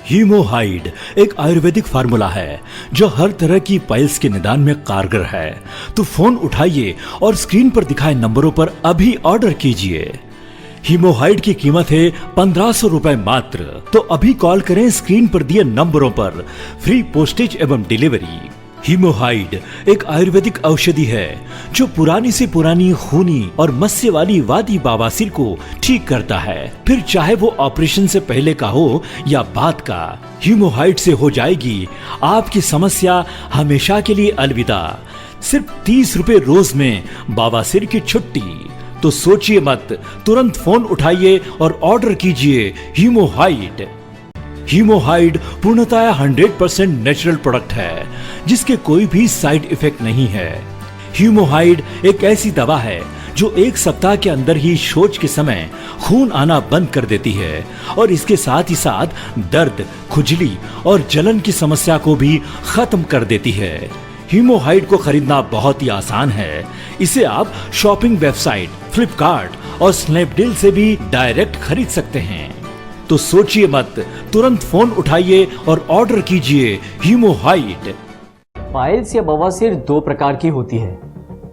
हीमोहाइड एक आयुर्वेदिक फार्मूला है जो हर तरह की पाइल्स के निदान में कारगर है। तो फोन उठाइए और स्क्रीन पर दिखाए नंबरों पर अभी ऑर्डर कीजिए। हीमोहाइड की कीमत है 1500 रुपए मात्र। तो अभी कॉल करें स्क्रीन पर दिए नंबरों पर। फ्री पोस्टेज एवं डिलीवरी। हीमोहाइड एक आयुर्वेदिक औषधि है जो पुरानी से पुरानी खूनी और मस्से वाली वादी बवासीर को ठीक करता है, फिर चाहे वो ऑपरेशन से पहले का हो या बाद का। हीमोहाइड से हो जाएगी आपकी समस्या हमेशा के लिए अलविदा। सिर्फ 30 रुपए रोज में बवासीर की छुट्टी। तो सोचिए मत, तुरंत फोन उठाइए और ऑर्डर कीजिए हीमोहाइड। हीमोहाइड पूर्णतः 100% नेचुरल प्रोडक्ट है जिसके कोई भी साइड इफेक्ट नहीं है। हीमोहाइड एक ऐसी दवा है जो 1 सप्ताह के अंदर ही शौच के समय खून आना बंद कर देती है और इसके साथ ही साथ दर्द, खुजली और जलन की समस्या को भी खत्म कर देती है। हीमोहाइड को खरीदना बहुत ही आसान है। इसे आप शॉपिंग वेबसाइट फ्लिपकार्ट और स्नैपडील से भी डायरेक्ट खरीद सकते हैं। तो सोचिए मत, तुरंत फोन उठाइए और ऑर्डर कीजिए हीमोहाइड। पाइल्स या बवासीर 2 प्रकार की होती है।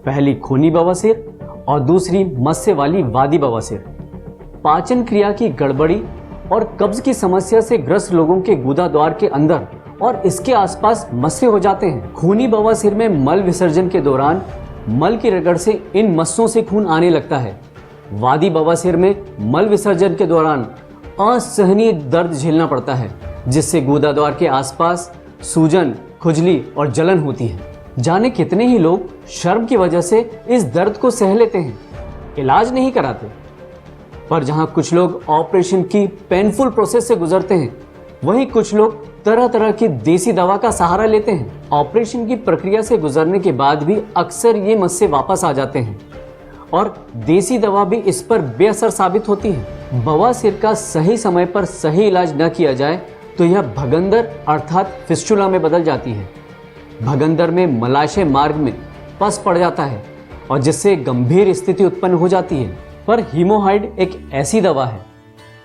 पहली खूनी बवासीर और दूसरी मस्से वाली वादी बवासीर। पाचन क्रिया की गड़बड़ी और कब्ज की समस्या से ग्रस्त लोगों के गुदा द्वार के अंदर और इसके आसपास मस्से हो जाते हैं। खूनी बवासीर में मल विसर्जन के दौरान मल की रगड़ से इन मस्सों से खून आने लगता है। वादी बवासीर में मल विसर्जन के दौरान असहनीय दर्द झेलना पड़ता है जिससे गुदा द्वार के आसपास सूजन, खुजली और जलन होती है। जाने कितने ही लोग शर्म की वजह से इस दर्द को सह लेते हैं, इलाज नहीं कराते। पर जहां कुछ लोग ऑपरेशन की पेनफुल प्रोसेस से गुजरते हैं, वहीं कुछ लोग तरह तरह की देसी दवा का सहारा लेते हैं। ऑपरेशन की प्रक्रिया से गुजरने के बाद भी अक्सर ये मस्से वापस आ जाते हैं और देसी दवा भी इस पर बेअसर साबित होती है। बवासीर का सही समय पर सही इलाज न किया जाए तो यह भगंदर अर्थात फिस्टुला में बदल जाती है। भगंदर में मलाशय मार्ग में पस पड़ जाता है और जिससे गंभीर स्थिति उत्पन्न हो जाती है। पर हीमोहाइड एक ऐसी दवा है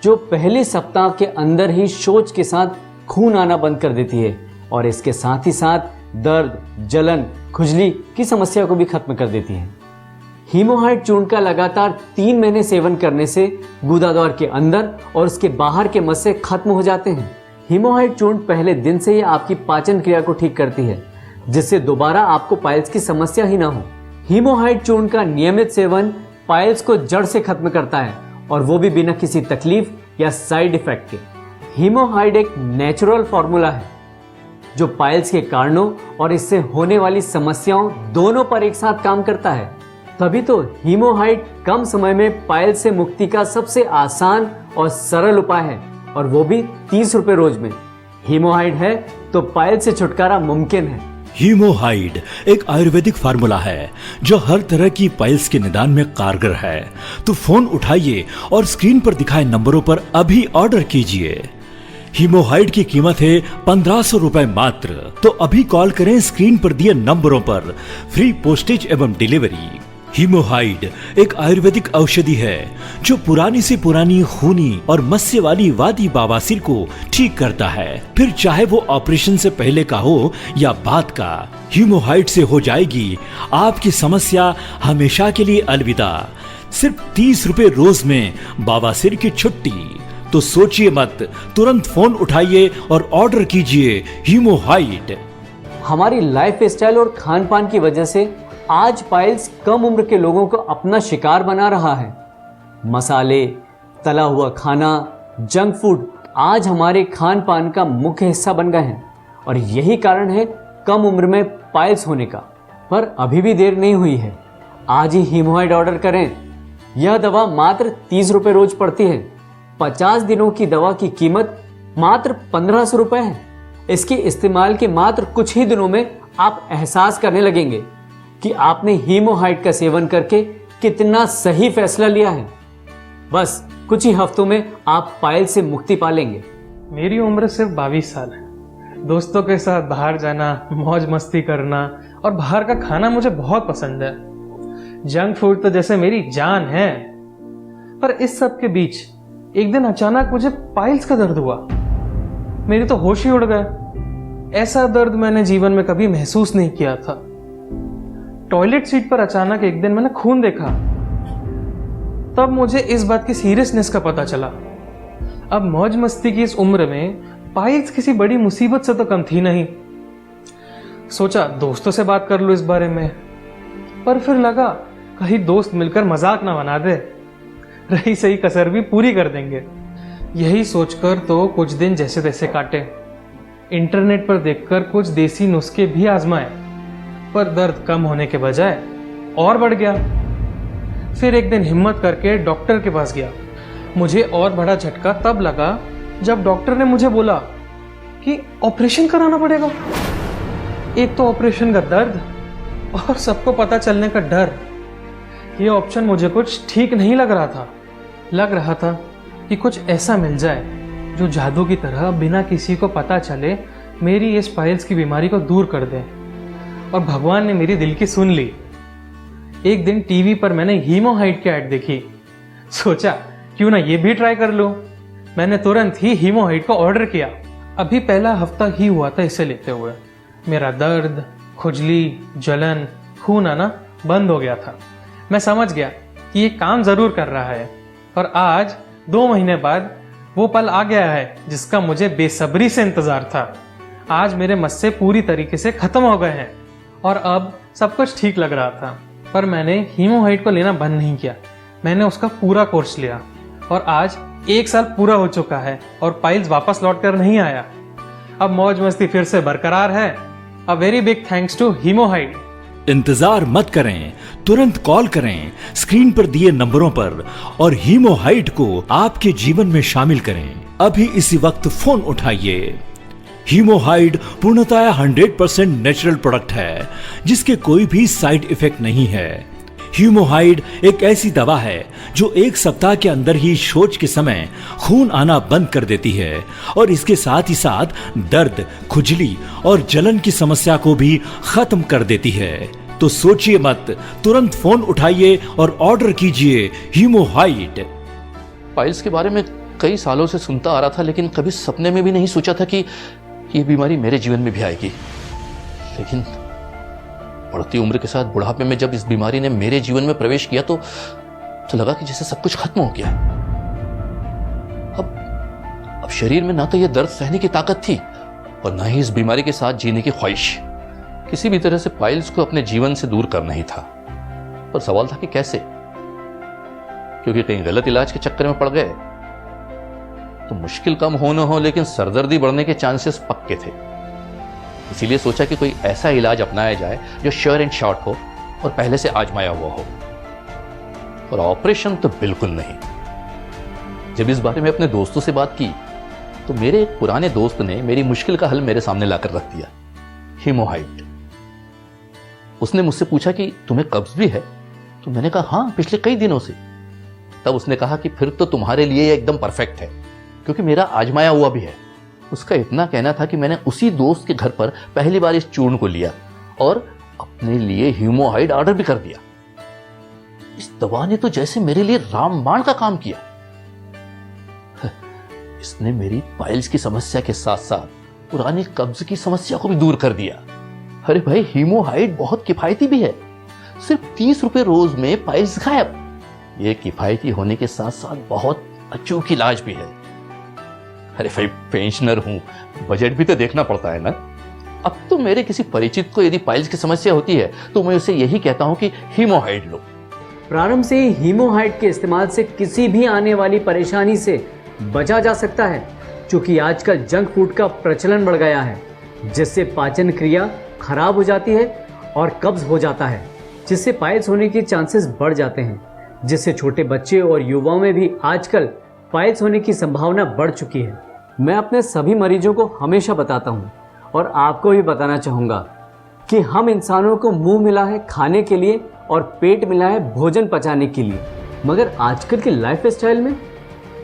जो पहले सप्ताह के अंदर ही शौच के साथ खून आना बंद कर देती है और इसके साथ ही साथ दर्द, जलन, खुजली की समस्या को भी खत्म कर देती है। हीमोहाइड चूर्ण का लगातार 3 महीने सेवन करने से गुदा द्वार के अंदर और उसके बाहर के मस्से खत्म हो जाते हैं। हीमोहाइड चूर्ण पहले दिन से ही आपकी पाचन क्रिया को ठीक करती है जिससे दोबारा आपको पाइल्स की समस्या ही ना हो। हीमोहाइड चूर्ण का नियमित सेवन पाइल्स को जड़ से खत्म करता है और वो भी बिना किसी तकलीफ या साइड इफेक्ट के। हीमोहाइड एक नेचुरल फॉर्मूला है जो पाइल्स के कारणों और इससे होने वाली समस्याओं दोनों पर एक साथ काम करता है। तभी तो हीमोहाइड कम समय में पाइल्स से मुक्ति का सबसे आसान और सरल उपाय है और वो भी 30 रुपए रोज में। हीमोहाइड है तो पाइल्स से छुटकारा मुमकिन है। हीमोहाइड एक आयुर्वेदिक फार्मूला है जो हर तरह की पाइल्स के निदान में कारगर है। तो फोन उठाइए और स्क्रीन पर दिखाए नंबरों पर अभी ऑर्डर कीजिए। हीमोहाइड की कीमत है 1500 रुपए मात्र। तो अभी कॉल करें स्क्रीन पर दिए नंबरों पर। फ्री पोस्टेज एवं डिलीवरी। हीमोहाइड एक आयुर्वेदिक औषधि है जो पुरानी से पुरानी खूनी और मस्से वाली वादी बवासीर को ठीक करता है, फिर चाहे वो ऑपरेशन से पहले का हो या बाद का। हीमोहाइड से हो जाएगी आपकी समस्या हमेशा के लिए अलविदा। सिर्फ 30 रुपए रोज में बवासीर की छुट्टी। तो सोचिए मत, तुरंत फोन उठाइए और ऑर्डर कीजिए हीमोहाइड। हमारी लाइफ स्टाइल और खान पान की वजह से आज पाइल्स कम उम्र के लोगों को अपना शिकार बना रहा है। मसाले, तला हुआ खाना, जंक फूड आज हमारे खान पान का मुख्य हिस्सा बन गए हैं और यही कारण है कम उम्र में पाइल्स होने का। पर अभी भी देर नहीं हुई है, आज ही हीमोहाइड ऑर्डर करें। यह दवा मात्र 30 रुपए रोज पड़ती है। 50 दिनों की दवा की कीमत मात्र 1500 रुपए है। इसके इस्तेमाल के मात्र कुछ ही दिनों में आप एहसास करने लगेंगे कि आपने हीमोहाइड का सेवन करके कितना सही फैसला लिया है। बस कुछ ही हफ्तों में आप पाइल्स से मुक्ति पा लेंगे। मेरी उम्र सिर्फ 22 साल है। दोस्तों के साथ बाहर जाना, मौज मस्ती करना और बाहर का खाना मुझे बहुत पसंद है। जंक फूड तो जैसे मेरी जान है। पर इस सब के बीच एक दिन अचानक मुझे पाइल्स का दर्द हुआ। मेरी तो होश ही उड़ गए। ऐसा दर्द मैंने जीवन में कभी महसूस नहीं किया था। टॉयलेट सीट पर अचानक एक दिन मैंने खून देखा, तब मुझे इस बात की सीरियसनेस का पता चला। अब मौज मस्ती की इस उम्र में पाइल्स किसी बड़ी मुसीबत से तो कम थी नहीं। सोचा दोस्तों से बात कर लूं इस बारे में, पर फिर लगा कहीं दोस्त मिलकर मजाक ना बना दे, रही सही कसर भी पूरी कर देंगे। यही सोचकर तो कुछ दिन जैसे तैसे काटे। इंटरनेट पर देखकर कुछ देसी नुस्खे भी आजमाए, पर दर्द कम होने के बजाय और बढ़ गया। फिर एक दिन हिम्मत करके डॉक्टर के पास गया। मुझे और बड़ा झटका तब लगा जब डॉक्टर ने मुझे बोला कि ऑपरेशन कराना पड़ेगा। एक तो ऑपरेशन का दर्द और सबको पता चलने का डर। ये ऑप्शन मुझे कुछ ठीक नहीं लग रहा था। लग रहा था कि कुछ ऐसा मिल जाए जो जादू की तरह बिना किसी को पता चले मेरी इस पाइल्स की बीमारी को दूर कर दे। और भगवान ने मेरी दिल की सुन ली। एक दिन टीवी पर मैंने हीमोहाइड की ऐड देखी। सोचा क्यों ना ये भी ट्राई कर लूं। मैंने तुरंत ही हीमोहाइड को ऑर्डर किया। अभी पहला हफ्ता ही हुआ था इसे लेते हुए। मेरा दर्द, खुजली, जलन, खून आना बंद हो गया था। मैं समझ गया कि ये काम जरूर कर रहा है। और आज 2 महीने बाद वो पल आ गया है जिसका मुझे बेसब्री से इंतजार था। आज मेरे मस्से पूरी तरीके से खत्म हो गए हैं और अब सब कुछ ठीक लग रहा था। पर मैंने हीमोहाइड को लेना बंद नहीं किया। मैंने उसका पूरा कोर्स लिया और आज 1 साल पूरा हो चुका है और पाइल्स वापस लौट कर नहीं आया। अब मौज मस्ती फिर से बरकरार है। A very big thanks to हीमोहाइड। इंतजार मत करें, तुरंत कॉल करें स्क्रीन पर दिए नंबरों पर और हीमोहाइड को आपके जीवन में शामिल करें। अभी इसी वक्त फोन उठाइए। हीमोहाइड पूर्णतः 100% नेचुरल प्रोडक्ट है जिसके कोई भी साइड इफेक्ट नहीं है। हीमोहाइड एक ऐसी दवा है जो 1 सप्ताह के अंदर ही शौच के समय खून आना बंद कर देती है और इसके साथ ही साथ दर्द, खुजली और जलन की समस्या को भी खत्म कर देती है। तो सोचिए मत, तुरंत फोन उठाइए और ऑर्डर कीजिए हीमोहाइड। पाइल्स के बारे में कई सालों से सुनता आ रहा था, लेकिन कभी सपने में भी नहीं सोचा था कि ये बीमारी मेरे जीवन में भी आएगी। लेकिन बढ़ती उम्र के साथ बुढ़ापे में जब इस बीमारी ने मेरे जीवन में प्रवेश किया तो लगा कि जैसे सब कुछ खत्म हो गया। अब शरीर में ना तो ये दर्द सहने की ताकत थी और ना ही इस बीमारी के साथ जीने की ख्वाहिश। किसी भी तरह से पाइल्स को अपने जीवन से दूर करना ही था, पर सवाल था कि कैसे, क्योंकि कहीं गलत इलाज के चक्कर में पड़ गए तो मुश्किल कम हो न हो लेकिन सरदर्दी बढ़ने के चांसेस पक्के थे। इसीलिए सोचा कि कोई ऐसा इलाज अपनाया जाए जो श्योर एंड शॉर्ट हो और पहले से आजमाया हुआ हो। और ऑपरेशन तो बिल्कुल नहीं। जब इस बारे में अपने दोस्तों से बात की तो मेरे एक पुराने दोस्त ने मेरी मुश्किल का हल मेरे सामने लाकर रख दिया, हीमोहाइड। उसने मुझसे पूछा कि तुम्हें कब्ज भी है? तो मैंने कहा हाँ, पिछले कई दिनों से। तब उसने कहा कि फिर तो तुम्हारे लिए एकदम परफेक्ट है, क्योंकि मेरा आजमाया हुआ भी है। उसका इतना कहना था कि मैंने उसी दोस्त के घर पर पहली बार इस चूर्ण को लिया और अपने लिए हीमोहाइड ऑर्डर भी कर दिया। इस दवा ने तो जैसे मेरे लिए रामबाण का काम किया। इसने मेरी पाइल्स की समस्या के साथ साथ पुरानी कब्ज की समस्या को भी दूर कर दिया। अरे भाई, हीमोहाइड बहुत किफायती भी है। सिर्फ 30 रुपए रोज में पाइल्स गायब। ये किफायती होने के साथ साथ बहुत अचूक इलाज भी है। अरे भाई, पेंशनर हूं, बजट भी तो देखना पड़ता है ना। अब तो मेरे किसी परिचित को यदि पाइल्स की समस्या होती है तो मैं उसे यही कहता हूं कि हीमोहाइड लो। प्रारंभ से ही हीमोहाइड के इस्तेमाल से किसी भी आने वाली परेशानी से बचा जा सकता है, क्योंकि आजकल जंक फूड का प्रचलन बढ़ गया है, जिससे पाचन क्रिया खराब हो जाती है और कब्ज हो जाता है, जिससे पाइल्स होने के चांसेस बढ़ जाते हैं, जिससे छोटे बच्चे और युवाओं में भी आजकल पाइल्स होने की संभावना बढ़ चुकी है। मैं अपने सभी मरीजों को हमेशा बताता हूँ और आपको भी बताना चाहूँगा कि हम इंसानों को मुंह मिला है खाने के लिए और पेट मिला है भोजन पचाने के लिए, मगर आजकल के लाइफ स्टाइल में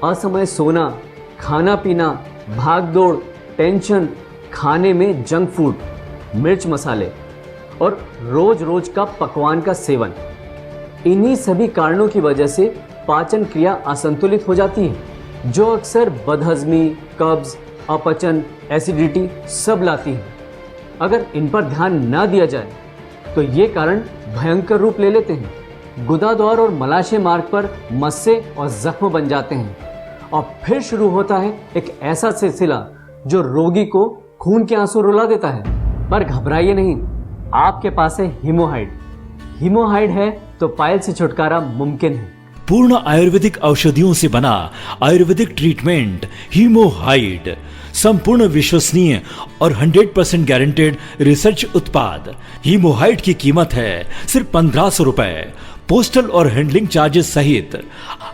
असमय सोना, खाना पीना, भाग दौड़, टेंशन, खाने में जंक फूड, मिर्च मसाले और रोज रोज का पकवान का सेवन, इन्हीं सभी कारणों की वजह से पाचन क्रिया असंतुलित हो जाती है, जो अक्सर बदहजमी, कब्ज, अपचन, एसिडिटी सब लाती हैं। अगर इन पर ध्यान न दिया जाए तो ये कारण भयंकर रूप ले लेते हैं। गुदाद्वार और मलाशय मार्ग पर मस्से और जख्म बन जाते हैं और फिर शुरू होता है एक ऐसा सिलसिला जो रोगी को खून के आंसू रुला देता है। पर घबराइए नहीं, आपके पास है हीमोहाइड। हीमोहाइड है तो पाइल्स से छुटकारा मुमकिन है। पूर्ण आयुर्वेदिक औषधियों से बना आयुर्वेदिक ट्रीटमेंट हीमोहाइड संपूर्ण विश्वसनीय और 100% गारंटेड रिसर्च उत्पाद। हीमोहाइड की कीमत है सिर्फ 1500 रुपए, पोस्टल और हैंडलिंग चार्जेस सहित।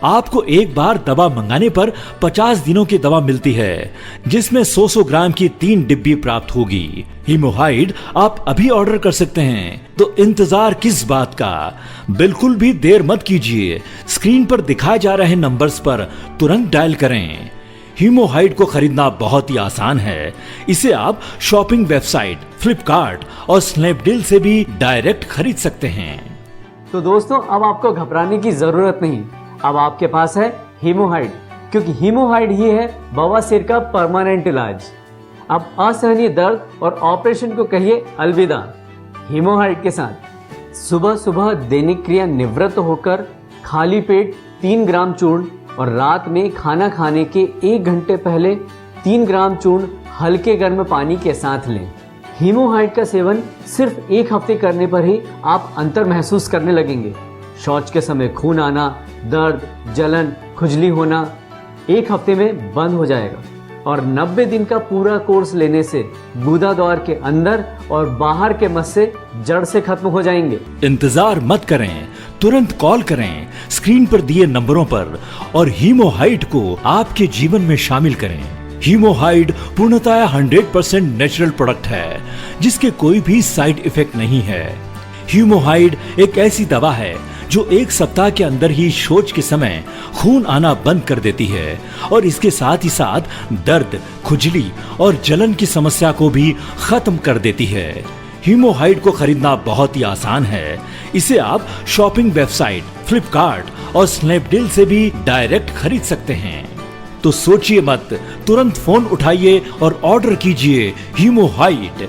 आपको एक बार दवा मंगाने पर 50 दिनों की दवा मिलती है, जिसमें 100 ग्राम की 3 डिब्बी प्राप्त होगी। हीमोहाइड आप अभी ऑर्डर कर सकते हैं, तो इंतजार किस बात का। बिल्कुल भी देर मत कीजिए, स्क्रीन पर दिखाए जा रहे नंबर्स पर तुरंत डायल करें। हीमोहाइड को खरीदना बहुत ही आसान है। इसे आप शॉपिंग वेबसाइट फ्लिपकार्ट और स्नैपडील से भी डायरेक्ट खरीद सकते हैं। तो दोस्तों, अब आपको घबराने की जरूरत नहीं। अब आपके पास है हीमोहाइड, क्योंकि हीमोहाइड ही है बवासीर का परमानेंट इलाज। अब असहनीय दर्द और ऑपरेशन को कहिए अलविदा हीमोहाइड के साथ। सुबह सुबह दैनिक क्रिया निवृत्त होकर खाली पेट 3 ग्राम चूर्ण और रात में खाना खाने के 1 घंटे पहले 3 ग्राम चूर्ण हल्के गर्म पानी के साथ लें। हीमोहाइड का सेवन सिर्फ 1 हफ्ते करने पर ही आप अंतर महसूस करने लगेंगे। शौच के समय खून आना, दर्द, जलन, खुजली होना 1 हफ्ते में बंद हो जाएगा और 90 दिन का पूरा कोर्स लेने से गुदाद्वार के अंदर और बाहर के मस्से जड़ से खत्म हो जाएंगे। इंतजार मत करें, तुरंत कॉल करें स्क्रीन पर दिए नंबरों पर और हीमोहाइड को आपके जीवन में शामिल करें। हीमोहाइड पूर्णतः 100% नेचुरल प्रोडक्ट है, जिसके कोई भी साइड इफेक्ट नहीं है। हीमोहाइड एक ऐसी दवा है जो 1 सप्ताह के अंदर ही शौच के समय खून आना बंद कर देती है और इसके साथ ही साथ दर्द, खुजली और जलन की समस्या को भी खत्म कर देती है। हीमोहाइड को खरीदना बहुत ही आसान है। इसे आप शॉपिंग वेबसाइट फ्लिपकार्ट और स्नैपडील से भी डायरेक्ट खरीद सकते हैं। तो सोचिए मत, तुरंत फोन उठाइए और ऑर्डर कीजिए हीमोहाइड।